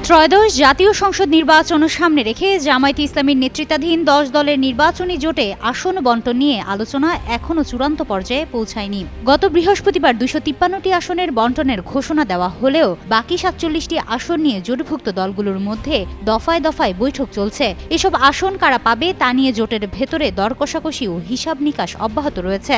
ত্রয়োদশ জাতীয় সংসদ নির্বাচন সামনে রেখে জামায়াতে ইসলামীর নেতৃত্বাধীন ১০ দলের নির্বাচনী জোটে আসন বণ্টন নিয়ে আলোচনা এখনও চূড়ান্ত পর্যায়ে পৌঁছায়নি। গত বৃহস্পতিবার ২৫৩টি আসনের বণ্টনের ঘোষণা দেওয়া হলেও বাকি ৪৭টি আসন নিয়ে জোটভুক্ত দলগুলোর মধ্যে দফায় দফায় বৈঠক চলছে। এসব আসন কারা পাবে তা নিয়ে জোটের ভেতরে দর কষাকষি ও হিসাব নিকাশ অব্যাহত রয়েছে।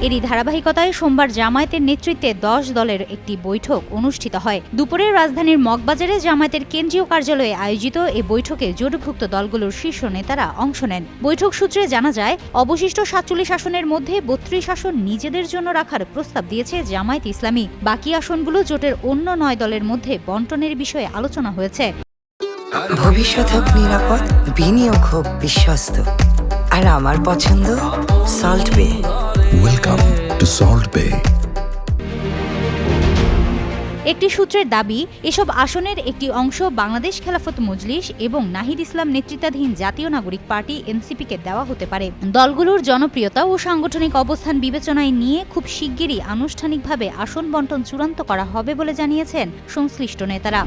এরই ধারাবাহিকতায় সোমবার জামায়াতের নেতৃত্বে ১০ দলের একটি বৈঠক অনুষ্ঠিত হয়। দুপুরে রাজধানীর মগবাজারে জামায়াতের কেন্দ্রীয় কার্যালয়ে আয়োজিত এ বৈঠকে জোটভুক্ত দলগুলোর শীর্ষ নেতারা অংশ নেন। বৈঠক সূত্রে জানা যায়, অবশিষ্ট ৪৭ আসনের মধ্যে ৩২ আসন নিজেদের জন্য রাখার প্রস্তাব দিয়েছে জামায়াতে ইসলামী। বাকি আসনগুলো জোটের অন্য ৯ দলের মধ্যে বণ্টনের বিষয়ে আলোচনা হয়েছে। ভবিষ্যৎ হোক নিরাপদ, বিনিয়োগ হোক বিশ্বস্ত, আর আমার পছন্দ সল্ট বে। ওয়েলকাম টু সল্ট বে। একটি সূত্রের দাবি, এসব আসনের একটি অংশ বাংলাদেশ খেলাফত মজলিস এবং নাহিদ ইসলাম নেতৃত্বাধীন জাতীয় নাগরিক পার্টি এনসিপিকে দেওয়া হতে পারে। দলগুলোর জনপ্রিয়তা ও সাংগঠনিক অবস্থান বিবেচনায় নিয়ে খুব শিগগিরই আনুষ্ঠানিকভাবে আসন বণ্টন চূড়ান্ত করা হবে বলে জানিয়েছেন সংশ্লিষ্ট নেতারা।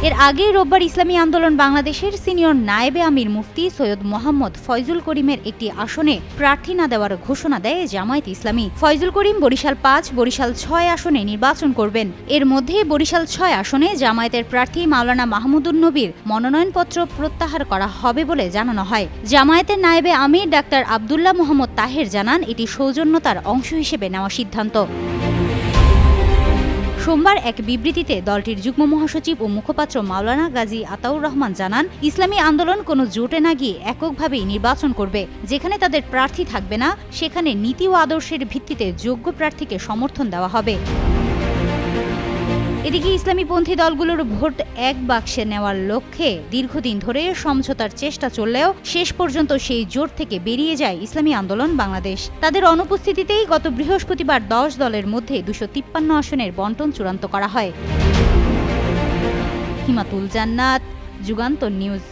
এর আগেই রোববার ইসলামী আন্দোলন বাংলাদেশের সিনিয়র নায়েবে আমির মুফতি সৈয়দ মোহাম্মদ ফয়জুল করিমের একটি আসনে প্রার্থী না দেওয়ার ঘোষণা দেয় জামায়াতে ইসলামী। ফয়জুল করিম বরিশাল ৫, বরিশাল ৬ আসনে নির্বাচন করবেন। এর মধ্যে বরিশাল ৬ আসনে জামায়াতের প্রার্থী মাওলানা মাহমুদুন নবীর মনোনয়নপত্র প্রত্যাহার করা হবে বলে জানানো হয়। জামায়াতের নায়েবে আমির ডাক্তার আব্দুল্লাহ মোহাম্মদ তাহের জানান, এটি সৌজন্যতার অংশ হিসেবে নেওয়া সিদ্ধান্ত। সোমবার এক বিবৃতিতে দলটির যুগ্ম মহাসচিব ও মুখপাত্র মাওলানা গাজী আতাউর রহমান জানান, ইসলামী আন্দোলন কোনো জোটে না গিয়ে এককভাবেই নির্বাচন করবে। যেখানে তাদের প্রার্থী থাকবে না, সেখানে নীতি ও আদর্শের ভিত্তিতে যোগ্য প্রার্থীকে সমর্থন দেওয়া হবে। এদিকে ইসলামীপন্থী দলগুলোর ভোট এক বাক্সে নেওয়ার লক্ষ্যে দীর্ঘদিন ধরে সমঝোতার চেষ্টা চললেও শেষ পর্যন্ত সেই জোট থেকে বেরিয়ে যায় ইসলামী আন্দোলন বাংলাদেশ। তাদের অনুপস্থিতিতেই গত বৃহস্পতিবার ১০ দলের মধ্যে ২৫৩ আসনের বণ্টন চূড়ান্ত করা হয়। হিমাতুল জান্নাত, যুগান্তর নিউজ।